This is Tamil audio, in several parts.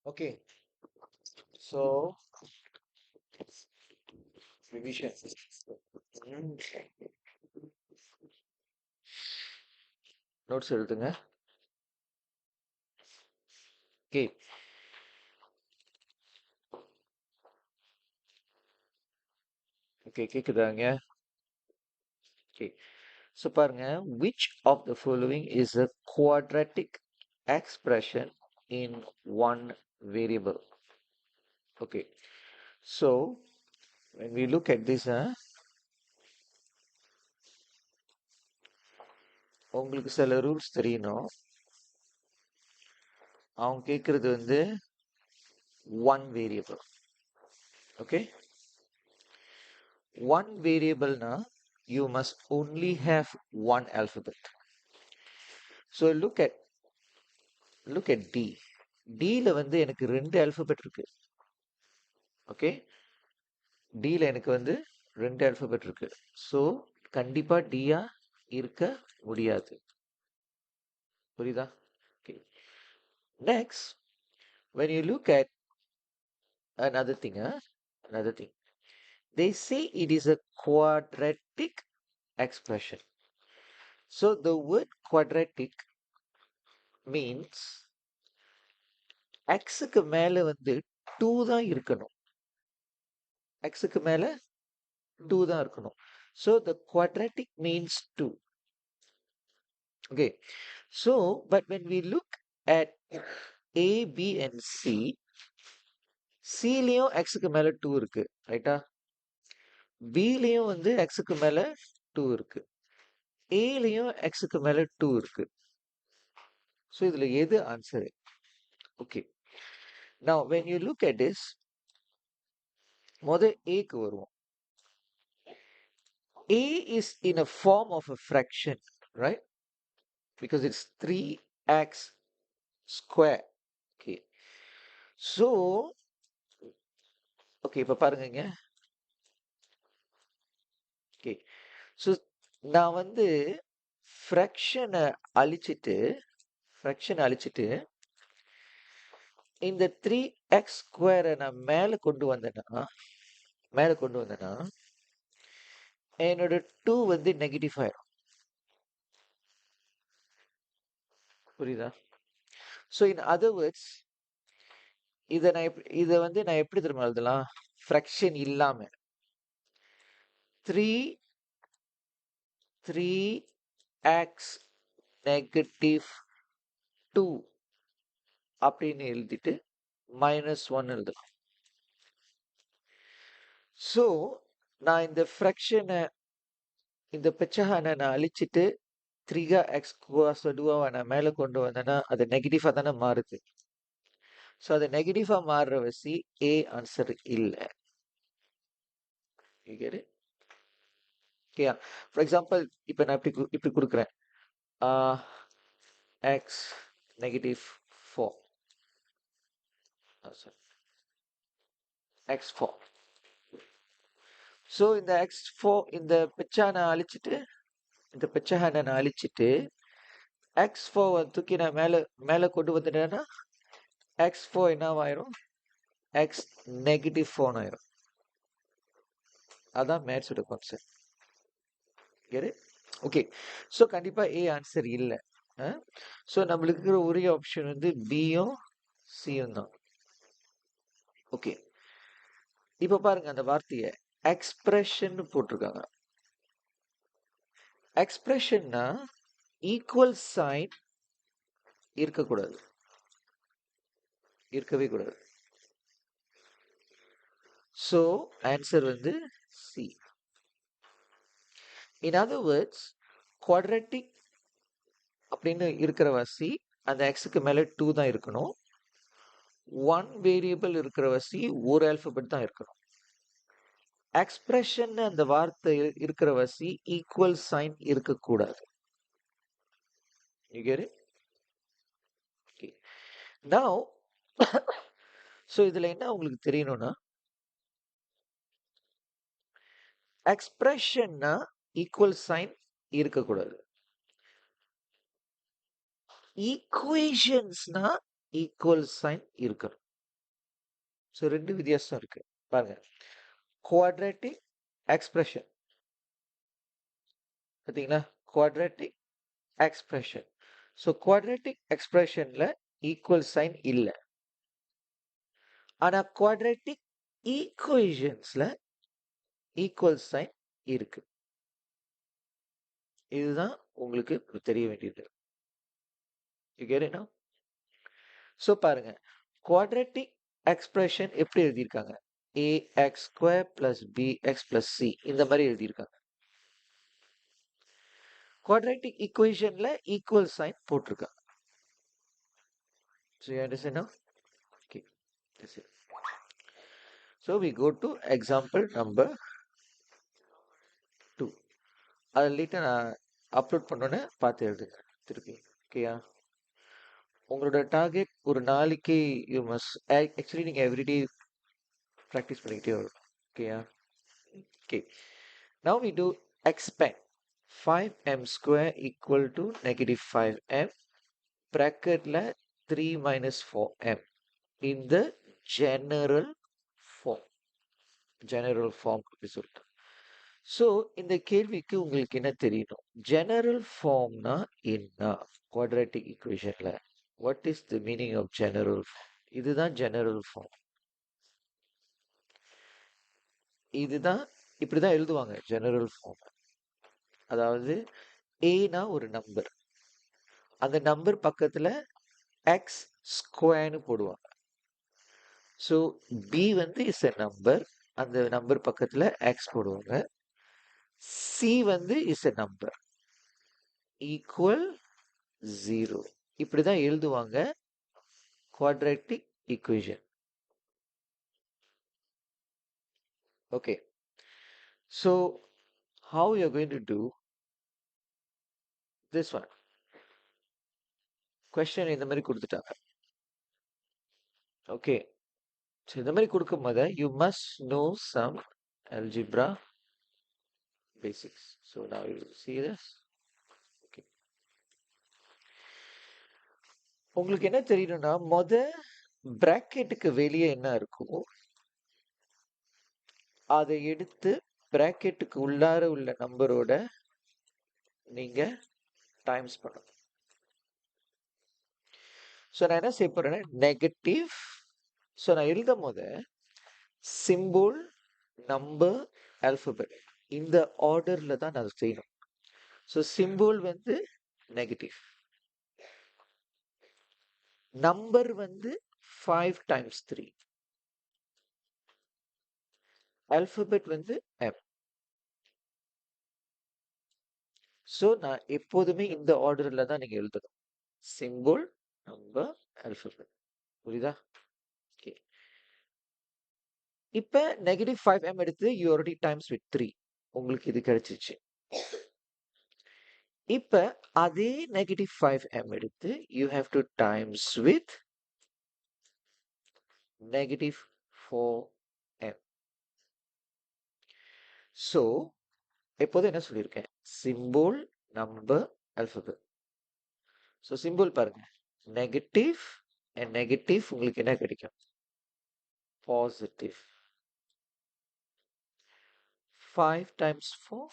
Okay, so revision. Mm, Notes எழுதுங்க. Okay, okay, கேக்குதாங்க? Okay, so பாருங்க, which of the following is a quadratic expression in one variable? Okay, so when we look at this, உங்களுக்கு சில ரூல்ஸ் தெரியணும். அவங்க கேட்கறது வந்து one variable. Okay, one variable na you must only have one alphabet. So look at D. D ல வந்து எனக்கு ரெண்டு alphabet இருக்கு. ஓகே, D ல எனக்கு வந்து ரெண்டு alphabet இருக்கு. ஸோ கண்டிப்பா D ஆ இருக்க முடியாது. புரியுதா? Okay. Next, when you look at another thing, they say it is a quadratic expression. So the word quadratic means xக்கு மேல வந்து 2 தான் இருக்கணும். xக்கு மேல 2 தான் இருக்கணும். So the quadratic means 2. Okay. So, but when we look at A, B and C, Cலயும் xக்கு மேல 2 இருக்கு. ரைட்டா? Bலயும் வந்து xக்கு மேல 2 இருக்கு. Aலயும் xக்கு மேல 2 இருக்கு. So இதுல எது answer? Okay. Now when you look at this, முதல் Aக்கு வருவோம். A is in a form of a fraction, right? Because it's 3x square. Okay. So, okay, இப்ப பாருங்க. Okay. So, நான் வந்து fraction அழிச்சிட்டு இந்த 3x square நான் மேல கொண்டு வந்தேன்னா என்னோட 2 வந்து நெகட்டிவ் ஆயிடும். புரியுதா? ஸோ இன் அதர் வேர்ட்ஸ் இதை வந்து நான் எப்படி திரும்ப எழுதலாம்? ஃப்ராக்ஷன் இல்லாம 3x நெகட்டிவ் 2 அப்படின்னு எழுதிட்டு -1 எழுதலாம். ஸோ நான் இந்த ஃப்ராக்ஷனை இந்த பெச்சகானை நான் அழிச்சிட்டு 3x ஸ்கொயர்வை நான் மேலே கொண்டு வந்தேன்னா அது நெகட்டிவா தானே மாறுது. ஸோ அது நெகட்டிவா மாறுற வசி ஏ ஆன்சர் இல்லை. ஓகே, ஃபார் எக்ஸாம்பிள் இப்போ நான் இப்படி கொடுக்குறேன் எக்ஸ் நெகட்டிவ் 4 x4. ஸோ இந்த x4 இந்த பெச்சானை அழிச்சிட்டு x4 தூக்கி நான் மேலே கொண்டு வந்துட்டேன்னா x4 என்னவாயிரும்? x நெகட்டிவ் 4 ஆயிரும். அதான் மேத்ஸோட கான்செப்ட். ஓகே, ஸோ கண்டிப்பா ஏ ஆன்சர் இல்லை. ஸோ நம்மளுக்கு இருக்கிற ஒரே ஆப்ஷன் வந்து பியும் சியும் தான். ஓகே, இப்ப பாருங்க அந்த வார்த்தையை எக்ஸ்பிரஷன் போட்டிருக்காங்க. எக்ஸ்பிரஷன்னா ஈக்குவல் சைன் இருக்கக்கூடாது, இருக்கவே கூடாது. ஸோ ஆன்சர் வந்து C. In other words quadratic அப்படின்னு இருக்கிற வாசி அந்த எக்ஸுக்கு மேல 2 தான் இருக்கணும். 1 வேரியபிள் இருக்கிற வாசி ஒரு ஆல்பபெட் தான் இருக்கணும். எக்ஸ்பிரஷன் அந்த வார்த்தை இருக்கிற வாசி ஈக்குவல் சைன் இருக்கக்கூடாது. You get it? Okay. Now, so இதுல என்ன உங்களுக்கு தெரியணும்னா எக்ஸ்பிரஷன்னா ஈக்குவல் சைன் இருக்கக்கூடாது. ஈக்குவேஷன்ஸ்னா ஈக்குவல் சைன் இருக்கணும். ஸோ 2 வித்தியாசம் இருக்கு. பாருங்க. Quadratic expression. பார்த்தீங்களா? Quadratic expression. ஸோ குவாட்ராட்டிக் எக்ஸ்பிரஷன்ல ஈக்குவல் சைன் இல்ல. ஆனா குவாட்ராட்டிக் ஈக்குவேஷன்ஸ்ல ஈக்குவல் சைன் இருக்கு. இதுதான் உங்களுக்கு தெரிய வேண்டியது. You get it now? So பாருங்க. குவாட்ராட்டிக் எக்ஸ்பிரஷன் எப்படி எழுதியிருக்காங்க? ax² plus bx plus c இந்த மாதிரி எழுதியிருக்காங்க. குவாட்ராட்டிக் ஈக்குவேஷன்ல ஈக்குவல் சைன் போட்டிருக்காங்க. So you understand now? Okay, that's it. So we go to example number 2. அதை லேட்டாக நான் அப்லோட் பண்ணோன்னே பார்த்து எழுதுங்க திருப்பி. ஓகேயா? உங்களோட டார்கெட் ஒரு நாளைக்கு யூ மஸ்ட் ஆக்சுவலி நீங்கள் எவ்ரிடே ப்ராக்டிஸ் பண்ணிக்கிட்டே வரும். ஓகேயா? Okay. Now we do expand 5m² equal to -5m bracketல 3 minus 4m in the general form. general form அப்படி சொல்லிட்டு. ஸோ இந்த கேள்விக்கு உங்களுக்கு என்ன தெரியணும்? ஜெனரல் ஃபார்ம்னா என்ன? குவாட்ராட்டிக் ஈக்குவேஷன்ல what is the meaning of general form? இதுதான் ஜெனரல் ஃபார்ம். இதுதான் இப்படிதான் எழுதுவாங்க ஜெனரல் ஃபார்ம். அதாவது ஏனா ஒரு நம்பர், அந்த நம்பர் பக்கத்துல எக்ஸ் ஸ்கொயர்னு போடுவாங்க. ஸோ பி வந்து இஸ் எ நம்பர், அந்த நம்பர் பக்கத்துல எக்ஸ் போடுவாங்க. சி வந்து இஸ் எ நம்பர் ஈக்குவல் 0. இப்படிதான் எழுதுவாங்க quadratic equation. Okay, so how you're going to do this one? Question இந்த மாதிரி கொடுத்துட்டாங்க. Okay, so இந்த மாதிரி கொடுக்கும் போது you must know some algebra basics. So now you will see this. Okay, உங்களுக்கு என்ன தெரியணும்னா பிராக்கெட்டுக்கு வெளியே என்ன இருக்கும் அதை எடுத்து பிராக்கெட்டுக்கு உள்ளார உள்ள நம்பரோட நீங்க டைம்ஸ் பண்ணணும். ஸோ நான் என்ன செய்ய போறேன்னா நெகட்டிவ். ஸோ நான் எழுதும் போது சிம்பிள், நம்பர், ஆல்பபெட் இந்த ஆர்டர்ல தான் நான் செய்யணும். ஸோ சிம்பிள் வந்து நெகட்டிவ், நம்பர் வந்து 5 times 3, ஆல்பபெட் வந்து M. ஸோ நான் எப்போதுமே இந்த ஆர்டர்ல தான் நீங்க எழுதணும். Simple, number, alphabet. புரியுதா? ஓகே. இப்ப -5m எடுத்து you already times with 3, உங்களுக்கு இது கிடைச்சிச்சு. இப்ப அதே -5m எடுத்து you have to times with -4m. So எப்போதும் என்ன சொல்லியிருக்கேன்? Simple, number, alphabet. So simple பாருங்க, நெகட்டிவ் அண்ட் நெகட்டிவ் உங்களுக்கு என்ன கிடைக்கும்? Positive. 5 times 4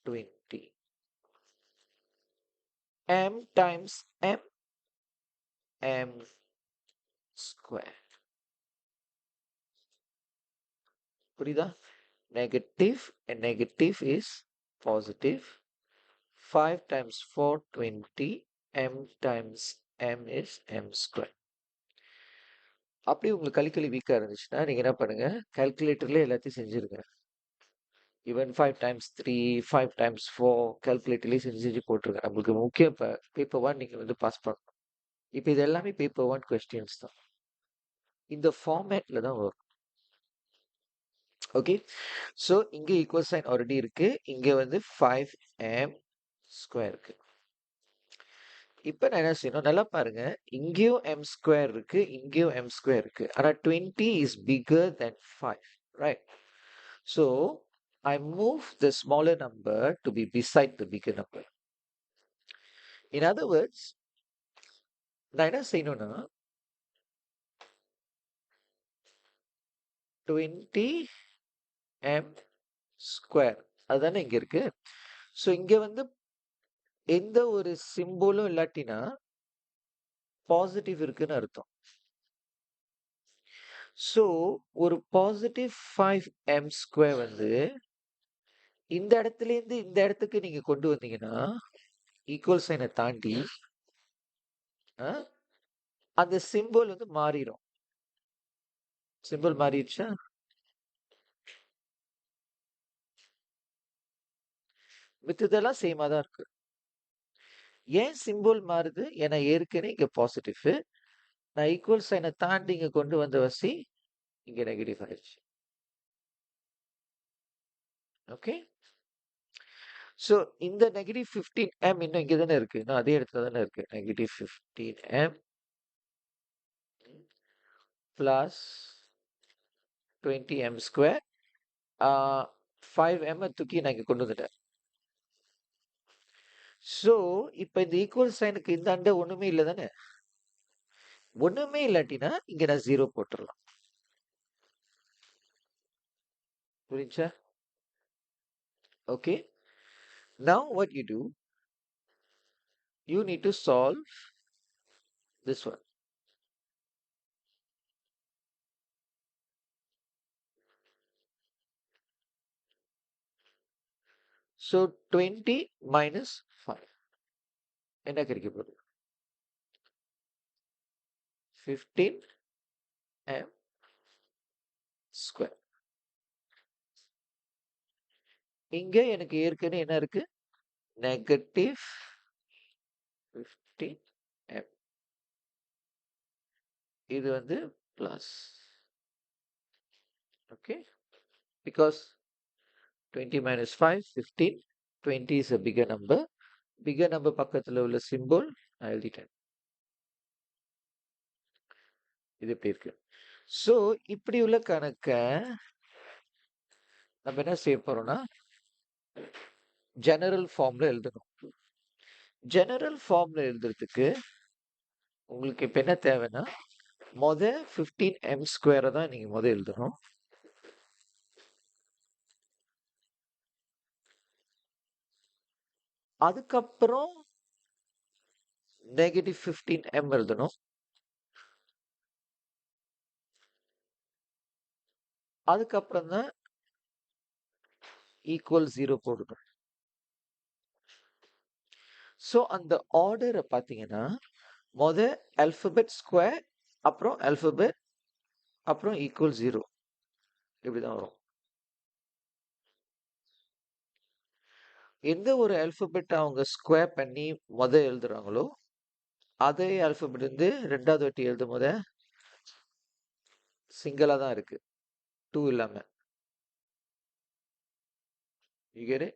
20. m times m, m square. புரியுதா? Negative and negative is positive. 5 times 4 20, m times m is m square. அப்படி உங்களுக்கு கழிக்கலி வீக்கா இருந்துச்சுன்னா நீங்க என்ன பண்ணுங்க, கால்குலேட்டர்ல எல்லாத்தையும் செஞ்சிருங்க. ஈவன் 5 times 3, 5 times 4 கால்குலேட்டர்லேயே செஞ்சு செஞ்சு போட்டுருங்க. நம்மளுக்கு முக்கியம் இப்போ பேப்பர் 1 நீங்கள் வந்து பாஸ் பண்ணணும். இப்போ இது எல்லாமே பேப்பர் 1 கொஸ்டின்ஸ் தான், இந்த ஃபார்மேட்ல தான் வரும். ஓகே, ஸோ இங்கே ஈக்குவல் சைன் ஆல்ரெடி இருக்கு, இங்கே வந்து 5m ஸ்கொயர் இருக்கு. இப்போ நான் என்ன செய்யணும், நல்லா பாருங்க, இங்கேயும் m ஸ்கொயர் இருக்கு, இங்கேயும் m ஸ்கொயர் இருக்கு. ஆனால் 20 is bigger than 5, right? So I move the smaller number to be beside the bigger number. In other words, நான் என்ன செய்யணும்னா 20m ஸ்கொயர் அதுதானே இங்க இருக்கு. ஸோ இங்க வந்து எந்த ஒரு சிம்போலும் இல்லாட்டினா பாசிட்டிவ் இருக்குன்னு அர்த்தம். ஸோ ஒரு பாசிட்டிவ் 5m ஸ்கொயர் வந்து இந்த இடத்துலேருந்து இந்த இடத்துக்கு நீங்க கொண்டு வந்தீங்கன்னா ஈக்குவல் சைனை தாண்டி அந்த சிம்பிள் வந்து மாறிடும். சிம்பிள் மாறிடுச்சா? மித்ததெல்லாம் சேமா தான் இருக்கு. ஏன் சிம்பிள் மாறுது? ஏன்னா ஏற்கனவே இங்க பாசிட்டிவ், நான் ஈக்குவல் சைனை தாண்டி இங்க கொண்டு வந்த வசி இங்க நெகட்டிவ் ஆயிடுச்சு. ஓகே, ஸோ இந்த நெகட்டிவ் 15m இன்னும் இங்கே தானே இருக்கு, இன்னும் அதே இடத்துல தானே இருக்கு. Negative 15m plus 20m square 5m தூக்கி நான் இங்கே கொண்டு வந்துட்டேன். ஸோ இப்போ இந்த ஈக்குவல் சைனுக்கு இந்த அண்டை ஒண்ணுமே இல்லை தானே. ஒண்ணுமே இல்லாட்டினா இங்க நான் 0 போட்டுடலாம். புரிஞ்சா? Okay, now what you do, you need to solve this one. So 20 minus 5 என்ன கிடைக்க போகுது? 15m square. இங்க எனக்கு ஏற்கனவே என்ன இருக்கு? Negative 15m. இது வந்து plus. Okay, because 20 minus 5 15. 20 is a bigger number. Bigger number பக்கத்துல உள்ள symbol நான் எழுதிட்டேன். இது எப்படி இருக்கு? ஸோ இப்படி உள்ள கணக்க நம்ம என்ன செய்ய போறோம்னா ஜெனரல் ஃபார்ம்ல எழுதணும். ஜெனரல் ஃபார்ம்ல எழுதுறதுக்கு உங்களுக்கு இப்ப என்ன தேவைன்னா மொத 15m ஸ்கொயரை தான் நீங்க முத எழுதணும். அதுக்கப்புறம் நெகட்டிவ் 15m எழுதணும். அதுக்கப்புறம் தான் ஈக்குவல் 0 போடணும். ஸோ அந்த ஆர்டரை பார்த்தீங்கன்னா மொத ஆல்பபெட் ஸ்கொயர், அப்புறம் ஆல்பபெட், அப்புறம் ஈக்குவல் 0 இப்படிதான் வரும். எந்த ஒரு ஆல்பபெட் அவங்க ஸ்கொயர் பண்ணி முத எழுதுறாங்களோ அதே ஆல்பபெட் வந்து ரெண்டாவது வாட்டி எழுதும் போத சிங்கிளா தான் இருக்கு, 2 இல்லாம. You get it?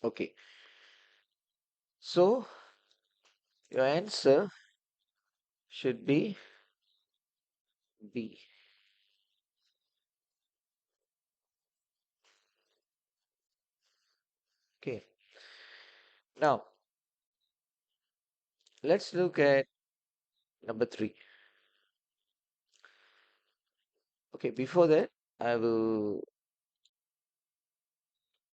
Okay. So your answer should be B. Okay. Now let's look at number 3. Okay, before that I will